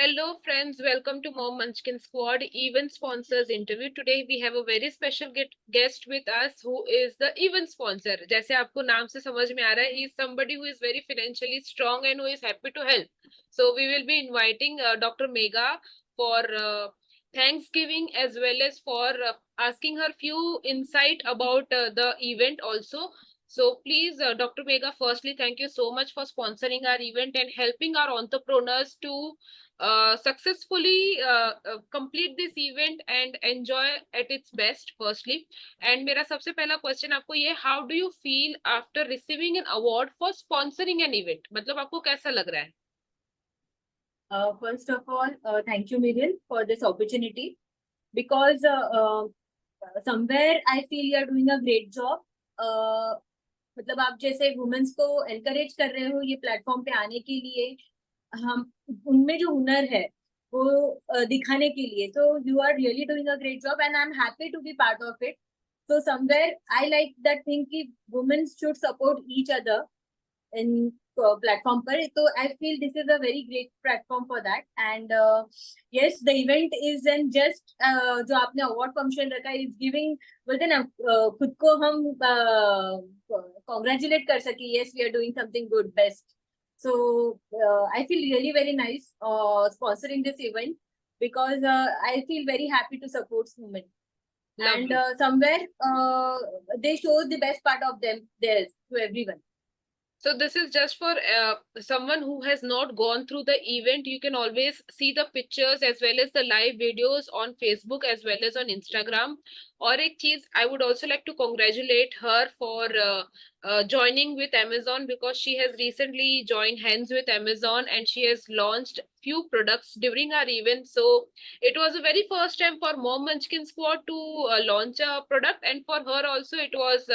Hello, friends. Welcome to Mom Munchkin Squad event sponsors interview. Today we have a very special guest with us who is the event sponsor. जैसे आपको नाम से समझ में आ रहा है, he is somebody who is very financially strong and who is happy to help. So we will be inviting Dr. Megha for Thanksgiving as well as for asking her few insight about the event also. So please, Dr. Megha, firstly, thank you so much for sponsoring our event and helping our entrepreneurs to successfully complete this event and enjoy at its best firstly. And मेरा सबसे पहला question आपको ये, how do you feel after receiving an award for sponsoring an event? मतलब आपको कैसा लग रहा है? First of all, thank you, Miriam, for this opportunity because somewhere I feel you are doing a great job. मतलब आप जैसे women's को एनकरेज कर रहे हो ये प्लेटफॉर्म पे आने के लिए, हम उनमें जो हुनर है वो दिखाने के लिए, तो you are really doing a great job and I am happy to be part of it. So somewhere I like that thing कि women should support each other in platform पर, तो I feel this is a very great platform for that. And yes, the event is in just जो आपने award function रखा है is giving, बोलते ना खुद को हम congratulate कर सके, yes we are doing something good, best. So I feel really very nice sponsoring this event because I feel very happy to support women. And Lovely. somewhere they show the best part of them there to everyone. So this is just for someone who has not gone through the event. You can always see the pictures as well as the live videos on Facebook as well as on Instagram. और एक चीज, I would also like to congratulate her for joining with Amazon because she has recently joined hands with Amazon and she has launched few products during our event. So it was a very first time for Mom Munchkin Squad to launch a product, and for her also it was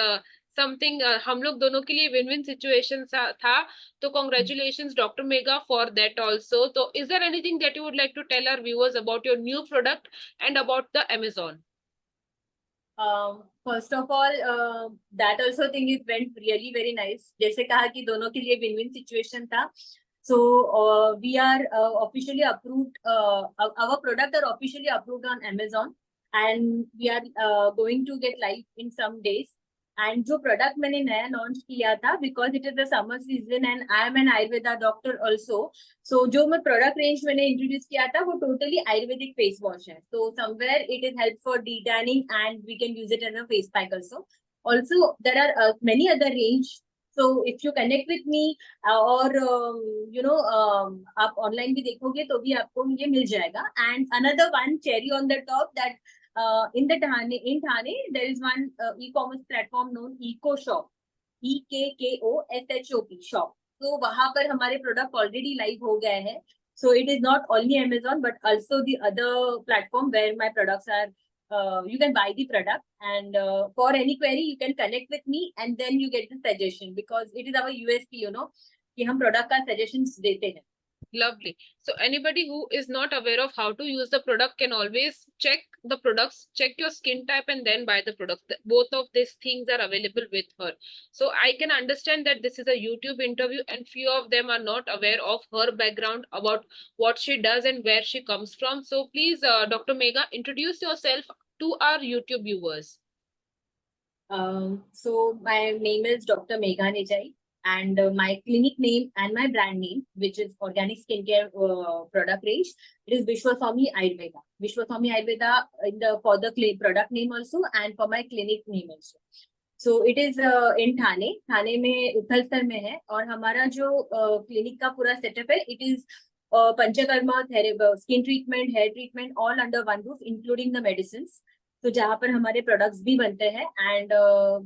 something हम लोग दोनों के लिए win win situation था. तो congratulations doctor Megha for that also. तो is there anything that you would like to tell our viewers about your new product and about the Amazon? First of all, that also thing is went really very nice. जैसे कहा कि दोनों के लिए win-win situation था. So we are officially approved. Our product are officially approved on Amazon, and we are going to get live in some days. And जो product मैंने नया launch किया था, because it is the summer season and I am an Ayurveda doctor also. So जो मैं product range मैंने introduce किया था वो totally Ayurvedic face wash है. So somewhere it is help for de-tanning and we can use it as a face pack also. Also there are many other range. So if you connect with me और आप online भी देखोगे तो भी आपको ये मिल जाएगा. And another one cherry on the top that in Thane there is one e-commerce platform known Eco Shop, EKKOSHOP shop. तो वहां पर हमारे प्रोडक्ट ऑलरेडी लाइव हो गए हैं. So it is not only Amazon but also the other platform where my products are. You can buy the product and for any query you can connect with me and then you get the suggestion because it is our USP, कि हम product का suggestions देते हैं. Lovely. So anybody who is not aware of how to use the product can always check the products, check your skin type and then buy the product. Both of these things are available with her. So I can understand that this is a YouTube interview and few of them are not aware of her background, about what she does and where she comes from. So please, Dr. Megha, introduce yourself to our YouTube viewers. So my name is Dr. Megha Nejai. And my clinic name and my brand name, which is organic skincare product range, it is Vishwaswami Ayurveda. Vishwaswami Ayurveda for the product name also and for my clinic name also. So it is in Thane. Thane में उथलसर में है और हमारा जो clinic का पूरा setup है, it is panchakarma therapy, skin treatment, hair treatment, all under one roof, including the medicines. तो जहाँ पर हमारे products भी बनते हैं and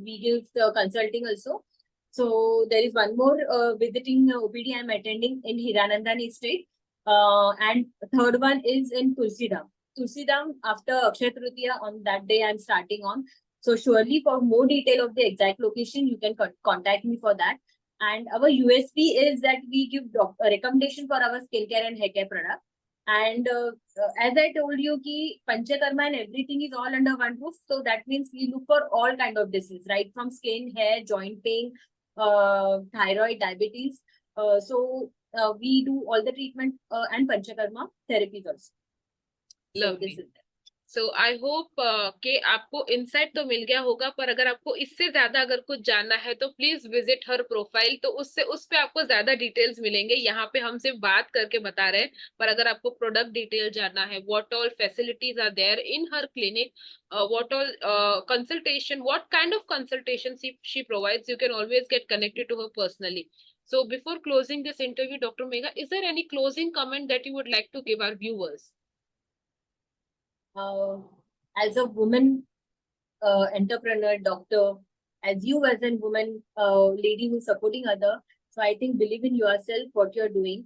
we give the consulting also. So there is one more visiting OPD I am attending in Hiranandani Estate, and third one is in Tulsidam. Tulsidam after Akshaya Tritiya on that day I am starting on. So surely for more detail of the exact location you can contact me for that. And our USP is that we give recommendation for our skincare and hair care product. And as I told you, ki Panchakarma and everything is all under one roof. So that means we look for all kind of diseases, right from skin, hair, joint pain, thyroid, diabetes, So we do all the treatment and Panchakarma therapies also. So Lovely. this is that. So I hope कि आपको insight तो मिल गया होगा, पर अगर आपको इससे ज्यादा अगर कुछ जानना है तो प्लीज विजिट हर प्रोफाइल, तो उससे उस पे आपको ज्यादा डिटेल्स मिलेंगे। यहाँ पे हम सिर्फ बात करके बता रहे हैं, पर अगर आपको प्रोडक्ट डिटेल जानना है, what all facilities are there in her clinic, what all consultation, what kind of consultation she provides, you can always get connected to her personally. So before closing this interview, Dr. Megha, is there any closing comment that you would like to give our viewers? As a woman entrepreneur, doctor, as you as a woman, lady who's supporting other, so I think believe in yourself, what you're doing,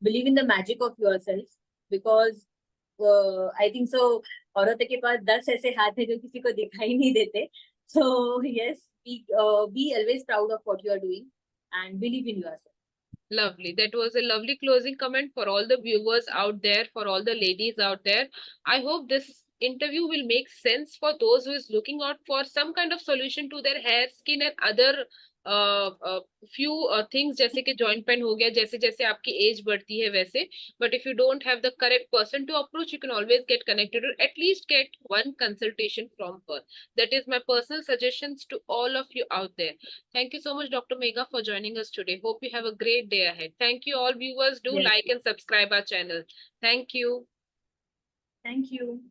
believe in the magic of yourself, because I think so औरतों के पास 10 ऐसे हाथ हैं जो किसी को दिखाई नहीं देते. So yes, be always proud of what you are doing and believe in yourself. Lovely. That was a lovely closing comment for all the viewers out there, for all the ladies out there. I hope this interview will make sense for those who is looking out for some kind of solution to their hair, skin and other few things, जैसे कि joint pain हो गया, जैसे जैसे आपकी age बढ़ती है वैसे. But if you don't have the correct person to approach, you can always get connected or at least get one consultation from her. That is my personal suggestions to all of you out there. Thank you so much, Dr. Megha, for joining us today. Hope you have a great day ahead. Thank you, all viewers. Do Yes. like and subscribe our channel. Thank you. Thank you.